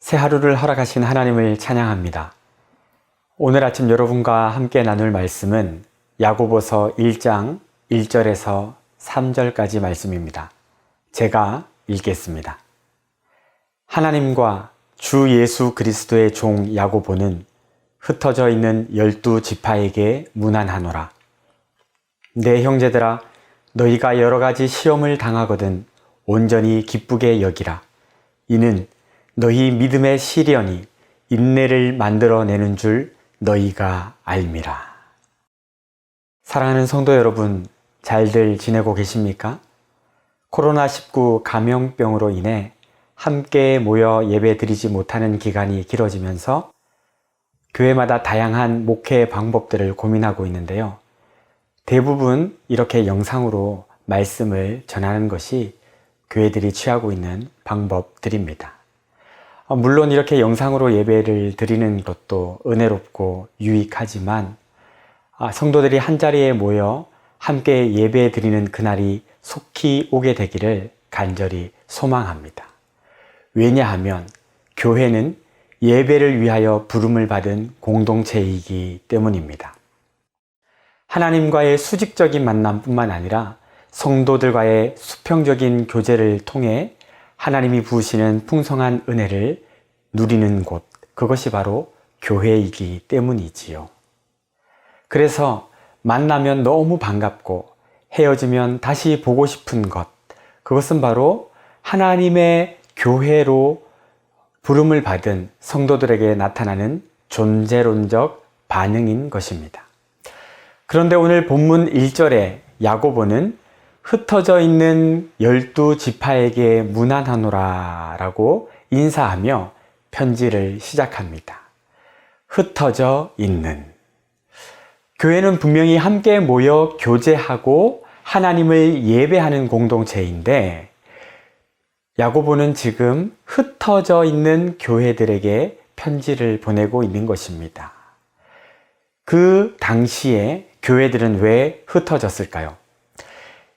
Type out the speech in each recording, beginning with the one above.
새 하루를 허락하신 하나님을 찬양합니다. 오늘 아침 여러분과 함께 나눌 말씀은 야고보서 1장 1절에서 3절까지 말씀입니다. 제가 읽겠습니다. 하나님과 주 예수 그리스도의 종 야고보는 흩어져 있는 12지파에게 문안하노라. 내 형제들아, 너희가 여러 가지 시험을 당하거든 온전히 기쁘게 여기라. 이는 너희 믿음의 시련이 인내를 만들어내는 줄 너희가 알미라. 사랑하는 성도 여러분, 잘들 지내고 계십니까? 코로나19 감염병으로 인해 함께 모여 예배드리지 못하는 기간이 길어지면서 교회마다 다양한 목회 방법들을 고민하고 있는데요. 대부분 이렇게 영상으로 말씀을 전하는 것이 교회들이 취하고 있는 방법들입니다. 물론 이렇게 영상으로 예배를 드리는 것도 은혜롭고 유익하지만 성도들이 한자리에 모여 함께 예배 드리는 그날이 속히 오게 되기를 간절히 소망합니다. 왜냐하면 교회는 예배를 위하여 부름을 받은 공동체이기 때문입니다. 하나님과의 수직적인 만남뿐만 아니라 성도들과의 수평적인 교제를 통해 하나님이 부으시는 풍성한 은혜를 누리는 곳, 그것이 바로 교회이기 때문이지요. 그래서 만나면 너무 반갑고 헤어지면 다시 보고 싶은 것, 그것은 바로 하나님의 교회로 부름을 받은 성도들에게 나타나는 존재론적 반응인 것입니다. 그런데 오늘 본문 1절에 야고보는 흩어져 있는 12지파에게 문안하노라 라고 인사하며 편지를 시작합니다. 흩어져 있는. 교회는 분명히 함께 모여 교제하고 하나님을 예배하는 공동체인데 야고보는 지금 흩어져 있는 교회들에게 편지를 보내고 있는 것입니다. 그 당시에 교회들은 왜 흩어졌을까요?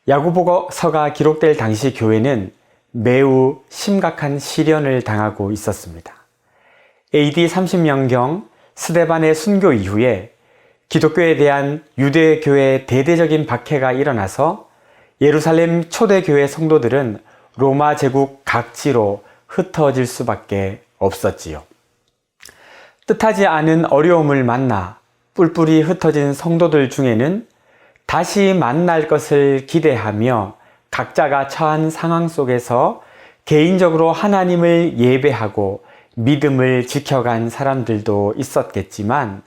야고보서가 기록될 당시 교회는 매우 심각한 시련을 당하고 있었습니다. AD 30년경 스데반의 순교 이후에 기독교에 대한 유대교회의 대대적인 박해가 일어나서 예루살렘 초대교회 성도들은 로마 제국 각지로 흩어질 수밖에 없었지요. 뜻하지 않은 어려움을 만나 뿔뿔이 흩어진 성도들 중에는 다시 만날 것을 기대하며 각자가 처한 상황 속에서 개인적으로 하나님을 예배하고 믿음을 지켜간 사람들도 있었겠지만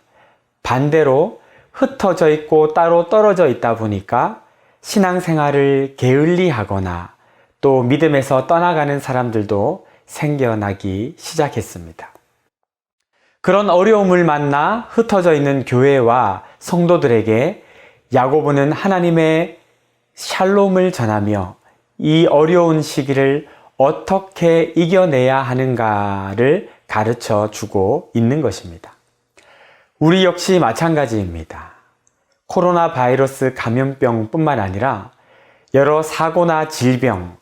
반대로 흩어져 있고 따로 떨어져 있다 보니까 신앙생활을 게을리하거나 또 믿음에서 떠나가는 사람들도 생겨나기 시작했습니다. 그런 어려움을 만나 흩어져 있는 교회와 성도들에게 야고보는 하나님의 샬롬을 전하며 이 어려운 시기를 어떻게 이겨내야 하는가를 가르쳐 주고 있는 것입니다. 우리 역시 마찬가지입니다. 코로나 바이러스 감염병뿐만 아니라 여러 사고나 질병,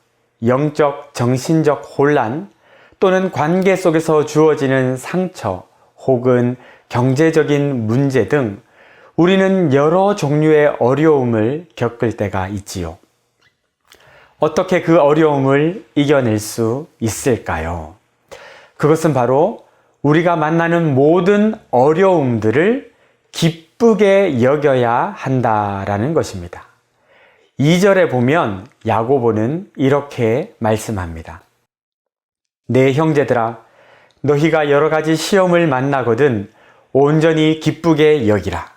영적, 정신적 혼란 또는 관계 속에서 주어지는 상처 혹은 경제적인 문제 등 우리는 여러 종류의 어려움을 겪을 때가 있지요. 어떻게 그 어려움을 이겨낼 수 있을까요? 그것은 바로 우리가 만나는 모든 어려움들을 기쁘게 여겨야 한다라는 것입니다. 2절에 보면 야고보는 이렇게 말씀합니다. 내 형제들아, 너희가 여러 가지 시험을 만나거든 온전히 기쁘게 여기라.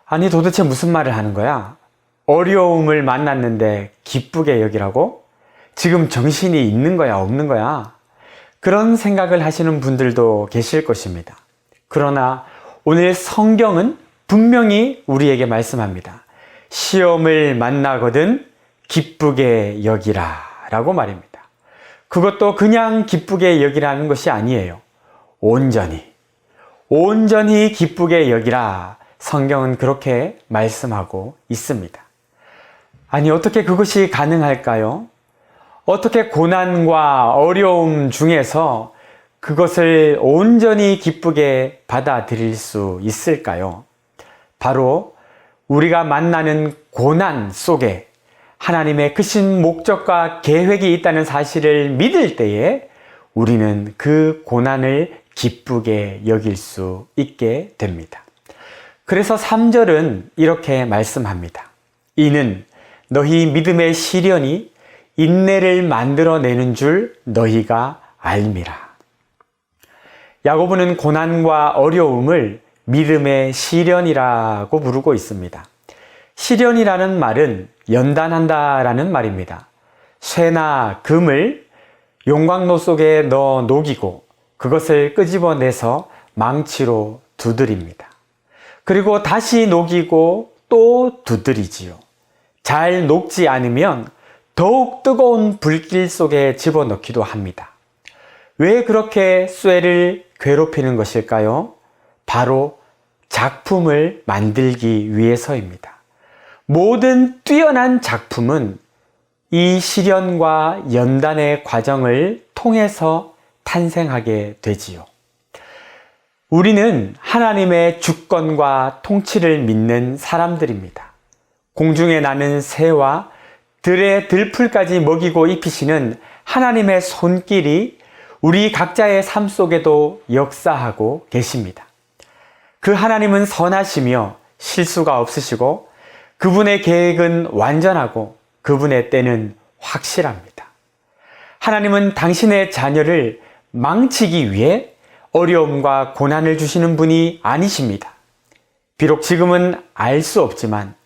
아니 도대체 무슨 말을 하는 거야? 어려움을 만났는데 기쁘게 여기라고? 지금 정신이 있는 거야, 없는 거야? 그런 생각을 하시는 분들도 계실 것입니다. 그러나 오늘 성경은 분명히 우리에게 말씀합니다. 시험을 만나거든 기쁘게 여기라 라고 말입니다. 그것도 그냥 기쁘게 여기라는 것이 아니에요. 온전히 기쁘게 여기라. 성경은 그렇게 말씀하고 있습니다. 아니 어떻게 그것이 가능할까요? 어떻게 고난과 어려움 중에서 그것을 온전히 기쁘게 받아들일 수 있을까요? 바로 우리가 만나는 고난 속에 하나님의 크신 목적과 계획이 있다는 사실을 믿을 때에 우리는 그 고난을 기쁘게 여길 수 있게 됩니다. 그래서 3절은 이렇게 말씀합니다. 이는 너희 믿음의 시련이 인내를 만들어내는 줄 너희가 알미라. 야고보는 고난과 어려움을 믿음의 시련이라고 부르고 있습니다. 시련이라는 말은 연단한다라는 말입니다. 쇠나 금을 용광로 속에 넣어 녹이고 그것을 끄집어내서 망치로 두드립니다. 그리고 다시 녹이고 또 두드리지요. 잘 녹지 않으면 더욱 뜨거운 불길 속에 집어넣기도 합니다. 왜 그렇게 쇠를 괴롭히는 것일까요? 바로 작품을 만들기 위해서입니다. 모든 뛰어난 작품은 이 시련과 연단의 과정을 통해서 탄생하게 되지요. 우리는 하나님의 주권과 통치를 믿는 사람들입니다. 공중에 나는 새와 들의 들풀까지 먹이고 입히시는 하나님의 손길이 우리 각자의 삶 속에도 역사하고 계십니다. 그 하나님은 선하시며 실수가 없으시고 그분의 계획은 완전하고 그분의 때는 확실합니다. 하나님은 당신의 자녀를 망치기 위해 어려움과 고난을 주시는 분이 아니십니다. 비록 지금은 알 수 없지만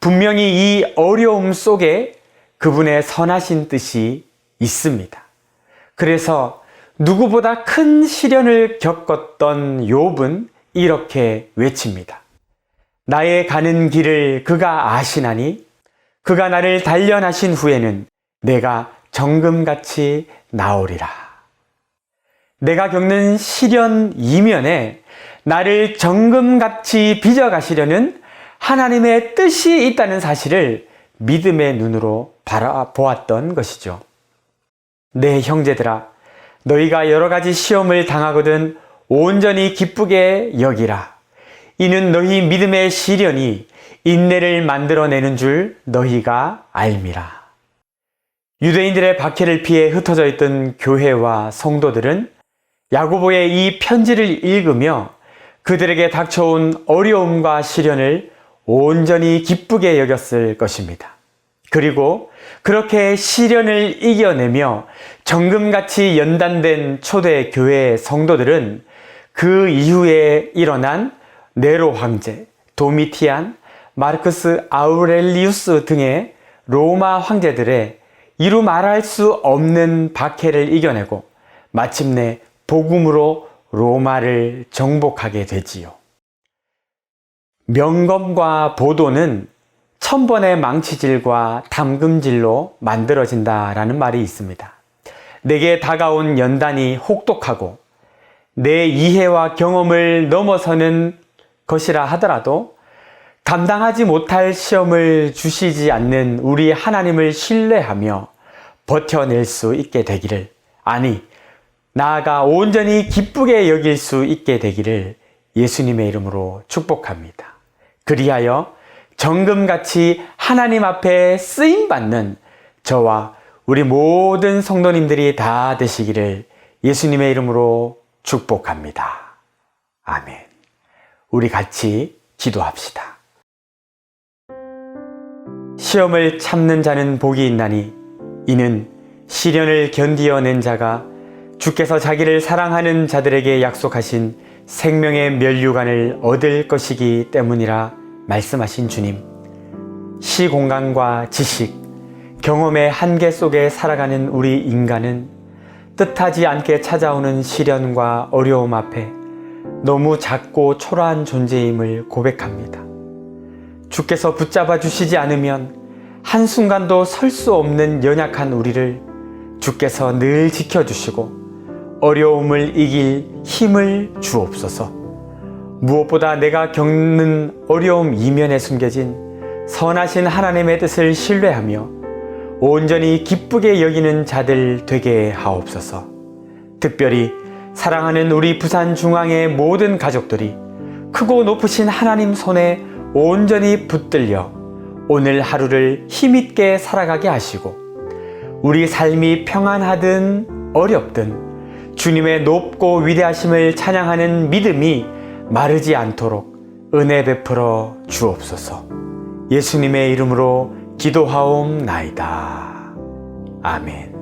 분명히 이 어려움 속에 그분의 선하신 뜻이 있습니다. 그래서 누구보다 큰 시련을 겪었던 욥은 이렇게 외칩니다. 나의 가는 길을 그가 아시나니 그가 나를 단련하신 후에는 내가 정금같이 나오리라. 내가 겪는 시련 이면에 나를 정금같이 빚어가시려는 하나님의 뜻이 있다는 사실을 믿음의 눈으로 바라보았던 것이죠. 내 형제들아, 너희가 여러 가지 시험을 당하거든 온전히 기쁘게 여기라. 이는 너희 믿음의 시련이 인내를 만들어내는 줄 너희가 알미라. 유대인들의 박해를 피해 흩어져 있던 교회와 성도들은 야고보의 이 편지를 읽으며 그들에게 닥쳐온 어려움과 시련을 온전히 기쁘게 여겼을 것입니다. 그리고 그렇게 시련을 이겨내며 정금같이 연단된 초대 교회 성도들은 그 이후에 일어난 네로 황제, 도미티안, 마르크스 아우렐리우스 등의 로마 황제들의 이루 말할 수 없는 박해를 이겨내고 마침내 복음으로 로마를 정복하게 되지요. 명검과 보도는 1000번의 망치질과 담금질로 만들어진다라는 말이 있습니다. 내게 다가온 연단이 혹독하고 내 이해와 경험을 넘어서는 것이라 하더라도 감당하지 못할 시험을 주시지 않는 우리 하나님을 신뢰하며 버텨낼 수 있게 되기를, 아니 나아가 온전히 기쁘게 여길 수 있게 되기를 예수님의 이름으로 축복합니다. 그리하여 정금같이 하나님 앞에 쓰임받는 저와 우리 모든 성도님들이 다 되시기를 예수님의 이름으로 축복합니다. 아멘. 우리 같이 기도합시다. 시험을 참는 자는 복이 있나니 이는 시련을 견디어낸 자가 주께서 자기를 사랑하는 자들에게 약속하신 생명의 면류관을 얻을 것이기 때문이라 말씀하신 주님. 시공간과 지식, 경험의 한계 속에 살아가는 우리 인간은 뜻하지 않게 찾아오는 시련과 어려움 앞에 너무 작고 초라한 존재임을 고백합니다. 주께서 붙잡아 주시지 않으면 한순간도 설 수 없는 연약한 우리를 주께서 늘 지켜주시고 어려움을 이길 힘을 주옵소서. 무엇보다 내가 겪는 어려움 이면에 숨겨진 선하신 하나님의 뜻을 신뢰하며 온전히 기쁘게 여기는 자들 되게 하옵소서. 특별히 사랑하는 우리 부산중앙의 모든 가족들이 크고 높으신 하나님 손에 온전히 붙들려 오늘 하루를 힘있게 살아가게 하시고, 우리 삶이 평안하든 어렵든 주님의 높고 위대하심을 찬양하는 믿음이 마르지 않도록 은혜 베풀어 주옵소서. 예수님의 이름으로 기도하옵나이다. 아멘.